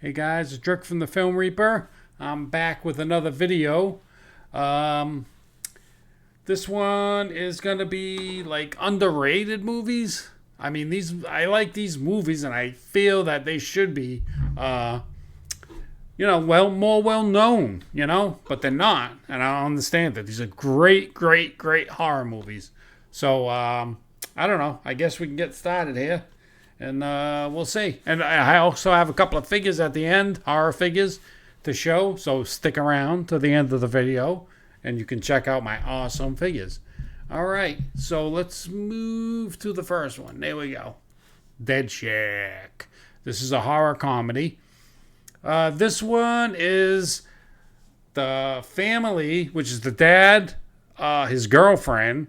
Hey guys, it's Drake from the Film Reaper. I'm back with another video. Um, this one is gonna be like underrated movies. I like these movies, and I feel that they should be, more well known. But they're not, and I understand that these are great, great, great horror movies. So I don't know. I guess we can get started here. And we'll see. And I also have a couple of figures at the end, horror figures, to show. So stick around to the end of the video, and you can check out my awesome figures. All right, so let's move to the first one. There we go. Dead Shack. This is a horror comedy. This one is the family, which is the dad, his girlfriend.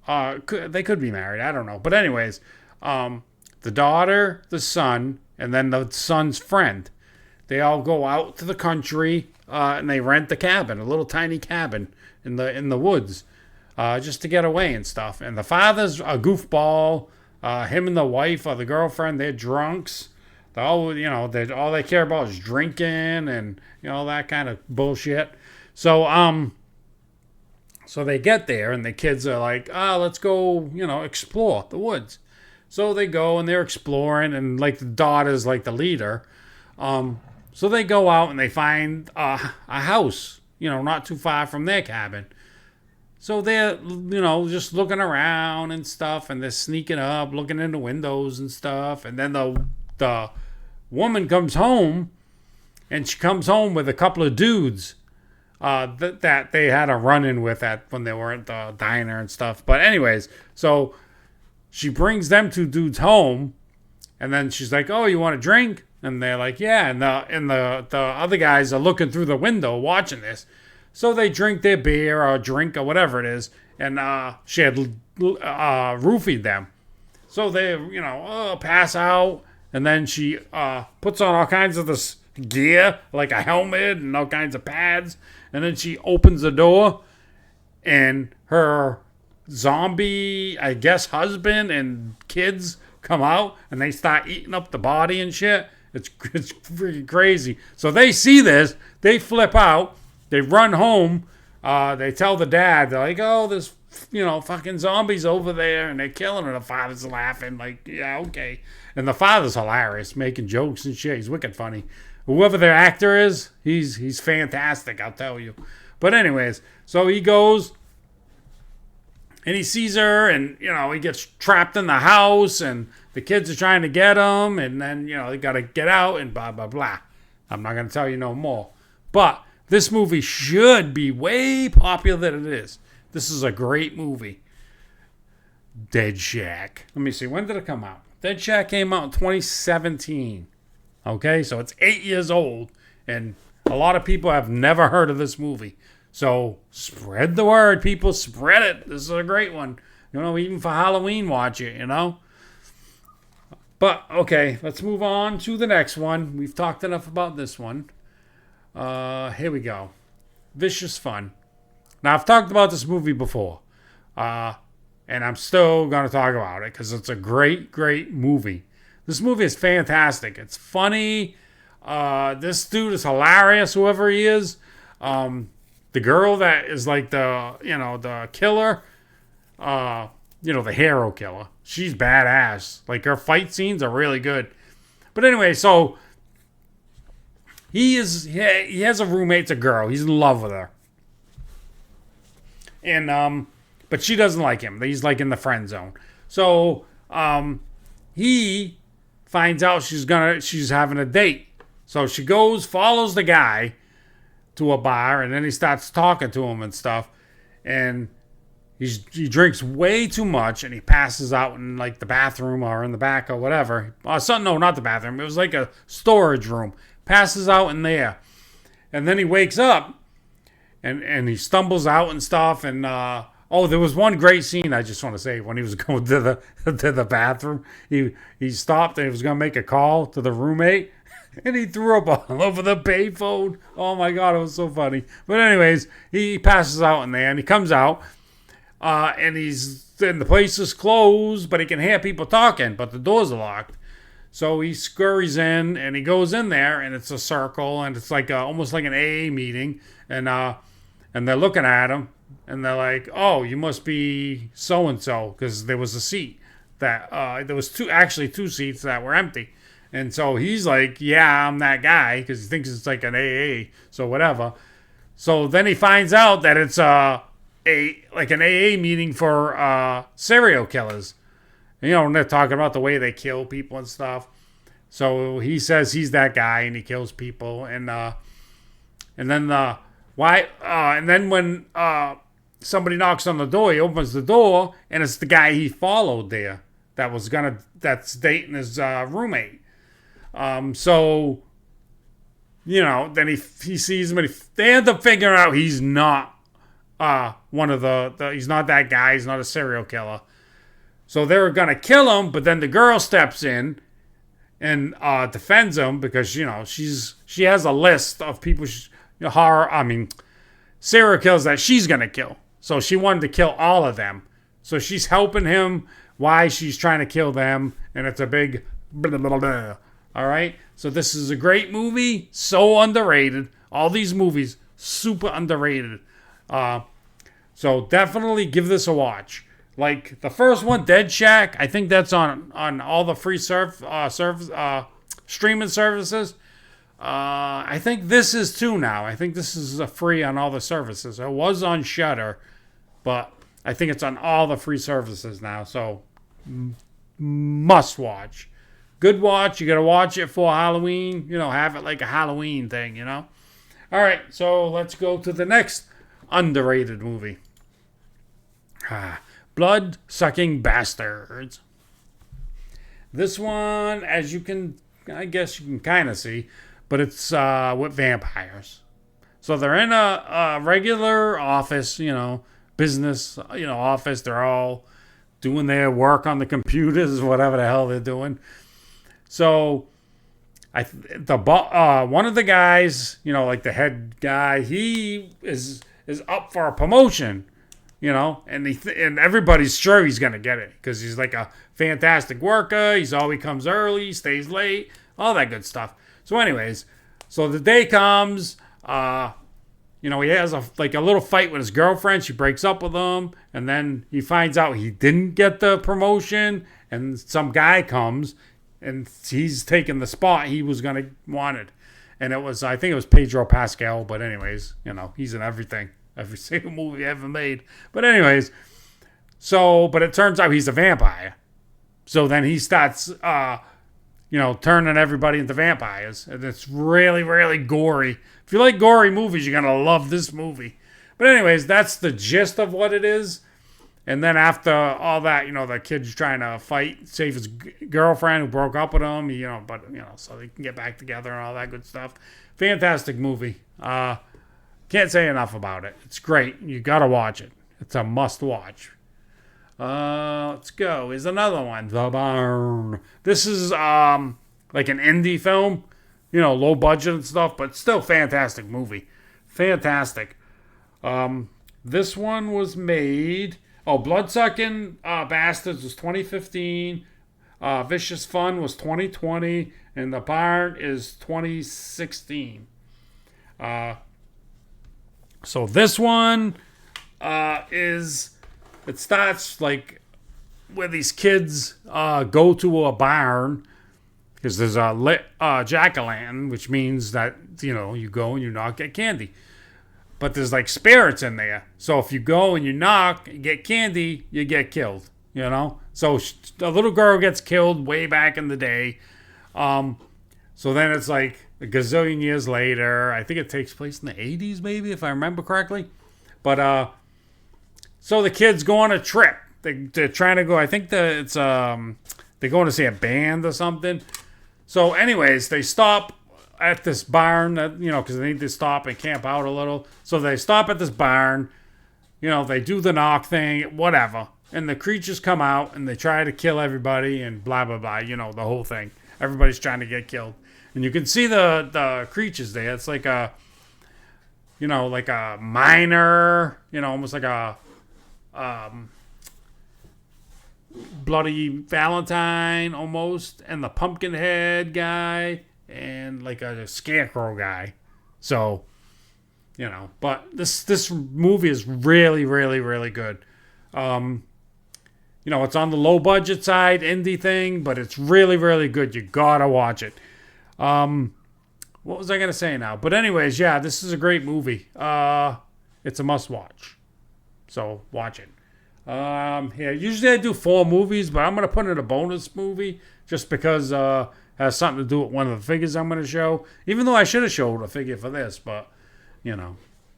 They could be married. I don't know. But anyways, the daughter, the son, and then the son's friend. They all go out to the country and they rent a cabin, a little tiny cabin in the woods, just to get away and stuff. And the father's a goofball. Him and the wife or the girlfriend, they're drunks. All they care about is drinking and that kind of bullshit. So so they get there and the kids are like, let's go, explore the woods. So they go and they're exploring, and like the daughter's like the leader. So they go out and they find a house, not too far from their cabin. So they're, just looking around and stuff, and they're sneaking up, looking in the windows and stuff. And then the woman comes home, and she comes home with a couple of dudes that they had a run-in with when they were at the diner and stuff. But anyways, so she brings them two dudes home, and then she's like, "Oh, you want a drink?" And they're like, "Yeah." And the other guys are looking through the window watching this. So they drink their beer or drink or whatever it is, and she had roofied them. So they, pass out, and then she puts on all kinds of this gear, like a helmet and all kinds of pads, and then she opens the door, and her zombie, I guess, husband and kids come out, and they start eating up the body and shit. It's freaking crazy. So they see this, they flip out, they run home, they tell the dad, they're like, "Oh, there's fucking zombies over there, and they're killing her." The father's laughing like, "Yeah, okay." And the father's hilarious, making jokes and shit. He's wicked funny. Whoever their actor is, he's fantastic, I'll tell you. But anyways, so he goes and he sees her, and he gets trapped in the house, and the kids are trying to get him, and then they gotta get out, and blah blah blah. I'm not gonna tell you no more. But this movie should be way popular than it is. This is a great movie. Dead Shack. Let me see. When did it come out? Dead Shack came out in 2017. Okay, so it's 8 years old, and a lot of people have never heard of this movie. So spread the word, people. Spread it. This is a great one. Even for Halloween, watch it, But, okay, let's move on to the next one. We've talked enough about this one. Here we go. Vicious Fun. Now, I've talked about this movie before. And I'm still going to talk about it because it's a great, great movie. This movie is fantastic. It's funny. This dude is hilarious, whoever he is. The girl that is like the killer, the hero killer. She's badass. Like, her fight scenes are really good. But anyway, so he has a roommate, it's a girl. He's in love with her. And but she doesn't like him. He's like in the friend zone. So he finds out she's having a date. So she follows the guy to a bar, and then he starts talking to him and stuff. And he drinks way too much, and he passes out in like the bathroom or in the back or whatever. No, not the bathroom. It was like a storage room. Passes out in there, and then he wakes up, and he stumbles out and stuff. And there was one great scene I just want to say. When he was going to the bathroom, he stopped and he was going to make a call to the roommate. And he threw up all over the payphone. Oh my God, it was so funny. But anyways, he passes out in there, and he comes out, and the place is closed, but he can hear people talking, but the doors are locked. So he scurries in and he goes in there and it's a circle and it's like almost like an AA meeting and they're looking at him and they're like, "Oh, you must be so and so," because there was a seat that there was two seats that were empty, and so he's like, "Yeah, I'm that guy," because he thinks it's like an AA, so whatever. So then he finds out that it's a like an AA meeting for serial killers. And they're talking about the way they kill people and stuff. So he says he's that guy and he kills people, and then when somebody knocks on the door, he opens the door and it's the guy he followed there that's dating his roommate. So then he sees him and they end up figuring out he's not one of he's not that guy. He's not a serial killer. So they're gonna kill him, but then the girl steps in and defends him because she has a list of people serial killers that she's gonna kill. So she wanted to kill all of them. So she's helping him why she's trying to kill them, and it's a big blah, blah, blah. All right. So this is a great movie, so underrated. All these movies super underrated. So definitely give this a watch. Like the first one, Dead Shack, I think that's on all the free streaming services. I think this is too now. I think this is free on all the services. It was on Shudder, but I think it's on all the free services now. So must watch. Good watch. You got to watch it for Halloween. Have it like a Halloween thing, All right, so let's go to the next underrated movie. Blood-Sucking Bastards. This one, I guess you can kind of see, but it's with vampires. So they're in a regular office, business, office. They're all doing their work on the computers, whatever the hell they're doing. So one of the guys, like the head guy, he is up for a promotion. And everybody's sure he's gonna get it because he's like a fantastic worker. He's always comes early, stays late, all that good stuff. So, anyways, the day comes. He has a little fight with his girlfriend. She breaks up with him, and then he finds out he didn't get the promotion. And some guy comes, and he's taking the spot he was gonna wanted. And I think it was Pedro Pascal. But anyways, he's in everything. Every single movie ever made. But anyways, but it turns out he's a vampire. So then he starts, turning everybody into vampires. And it's really, really gory. If you like gory movies, you're going to love this movie. But anyways, that's the gist of what it is. And then after all that, the kid's trying to save his girlfriend who broke up with him, so they can get back together and all that good stuff. Fantastic movie. Can't say enough about it. It's great. You gotta watch it. It's a must watch. Let's go. Here's another one. The Barn. This is like an indie film, low budget and stuff, but still fantastic movie. Fantastic. This one was made. Bloodsucking Bastards was 2015. Vicious Fun was 2020, and The Barn is 2016. So this one it starts like where these kids go to a barn because there's a lit jack-o'-lantern, which means that you go and you knock, get candy. But there's like spirits in there. So if you go and you knock and get candy, you get killed. So a little girl gets killed way back in the day. So then it's like a gazillion years later. I think it takes place in the 80s, maybe, if I remember correctly. But so the kids go on a trip. They're trying to go. I think they're going to see a band or something. So, anyways, they stop at this barn, because they need to stop and camp out a little. So they stop at this barn. They do the knock thing, whatever. And the creatures come out and they try to kill everybody and blah, blah, blah. The whole thing. Everybody's trying to get killed. And you can see the creatures there. It's like a miner, almost like a, Bloody Valentine almost, and the Pumpkinhead guy, and like a Scarecrow guy. So, but this movie is really, really, really good. It's on the low budget side, indie thing, but it's really, really good. You gotta watch it. What was I gonna say now? But anyways, yeah, this is a great movie. It's a must watch. So watch it. Yeah, usually I do 4 movies, but I'm gonna put in a bonus movie just because it has something to do with one of the figures I'm gonna show. Even though I should have showed a figure for this, but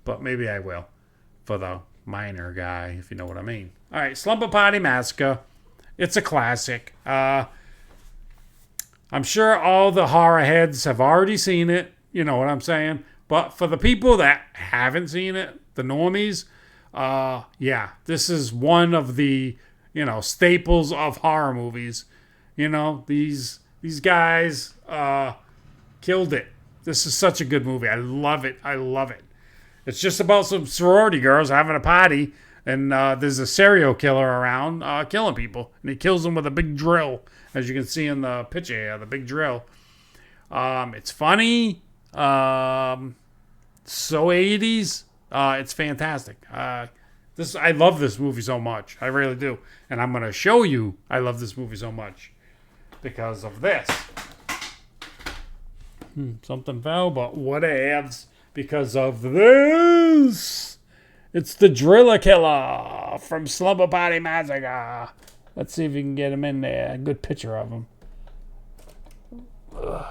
but maybe I will for the minor guy, if you know what I mean. All right, Slumber Party Massacre. It's a classic. I'm sure all the horror heads have already seen it. You know what I'm saying? But for the people that haven't seen it, the normies, yeah, this is one of the, staples of horror movies. These guys killed it. This is such a good movie. I love it. I love it. It's just about some sorority girls having a party, and there's a serial killer around killing people, and he kills them with a big drill, as you can see in the picture here, the big drill. It's funny. So 80s. It's fantastic. I love this movie so much. I really do. And I'm going to show you I love this movie so much because of this. Something fell, but whatevs. Because of this. It's the Driller Killer from Slumber Party Massacre. Let's see if we can get him in there. A good picture of him. Ugh.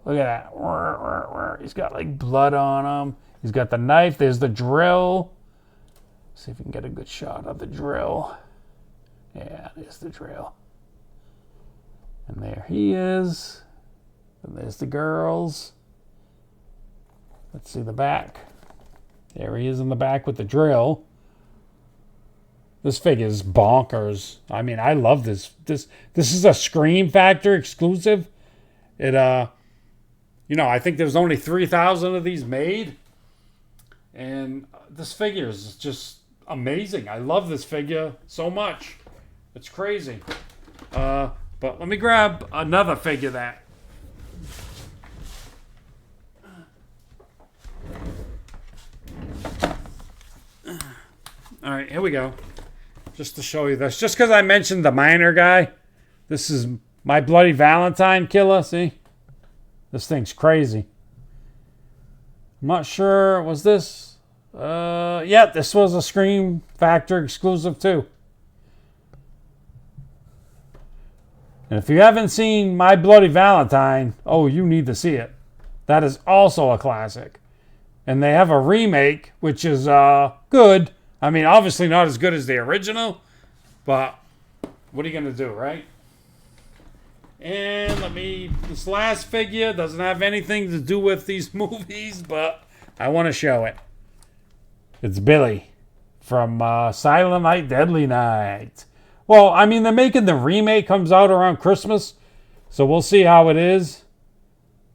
Look at that. He's got like blood on him. He's got the knife. There's the drill. See if we can get a good shot of the drill. Yeah, there's the drill. And there he is. And there's the girls. Let's see the back. There he is in the back with the drill. This figure is bonkers. I mean, I love this. This is a Scream Factor exclusive. It I think there's only 3,000 of these made. And this figure is just amazing. I love this figure so much. It's crazy. But let me grab another figure that. All right, here we go. Just to show you this. Just because I mentioned the minor guy. This is my Bloody Valentine killer. See? This thing's crazy. I'm not sure. Was this? Yeah, this was a Scream Factor exclusive too. And if you haven't seen My Bloody Valentine, oh, you need to see it. That is also a classic. And they have a remake, which is good. I mean, obviously not as good as the original, but what are you going to do, right? And this last figure doesn't have anything to do with these movies, but I want to show it. It's Billy from Silent Night, Deadly Night. Well, I mean, they're making the remake, comes out around Christmas, so we'll see how it is.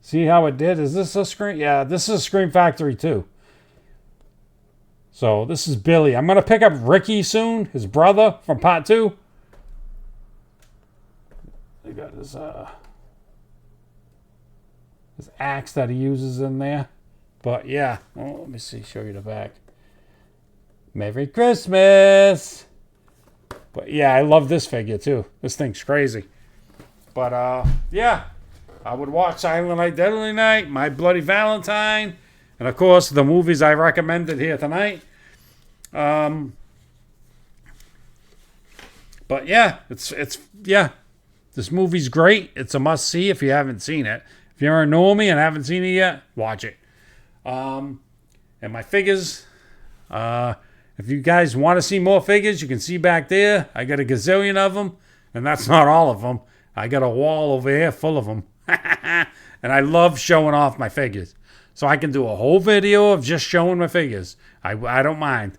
See how it did. Is this a Scream? Yeah, this is a Scream Factory too. So this is Billy. I'm going to pick up Ricky soon, his brother from part 2. They got his axe that he uses in there. But yeah, let me see, show you the back. Merry Christmas! But yeah, I love this figure too. This thing's crazy. But yeah, I would watch Silent Night, Deadly Night, My Bloody Valentine, and of course the movies I recommended here tonight. But yeah, it's this movie's great. It's a must see if you haven't seen it. If you're a normie and haven't seen it yet, watch it. And my figures, if you guys want to see more figures, you can see back there. I got a gazillion of them, and that's not all of them. I got a wall over here full of them. And I love showing off my figures. So I can do a whole video of just showing my figures. I don't mind.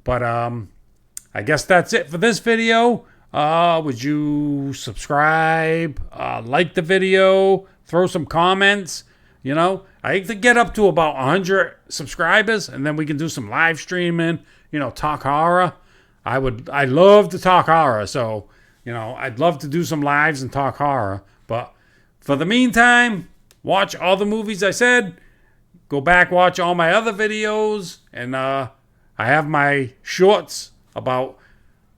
But I guess that's it for this video. Would you subscribe, like the video, throw some comments? I like to get up to about 100 subscribers, and then we can do some live streaming, talk horror. I love to talk horror, so I'd love to do some lives and talk horror. But for the meantime, watch all the movies I said. Go back, watch all my other videos. And I have my shorts about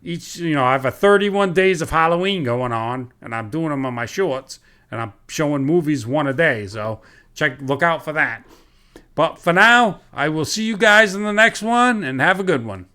each, I have a 31 days of Halloween going on. And I'm doing them on my shorts. And I'm showing movies one a day. So look out for that. But for now, I will see you guys in the next one. And have a good one.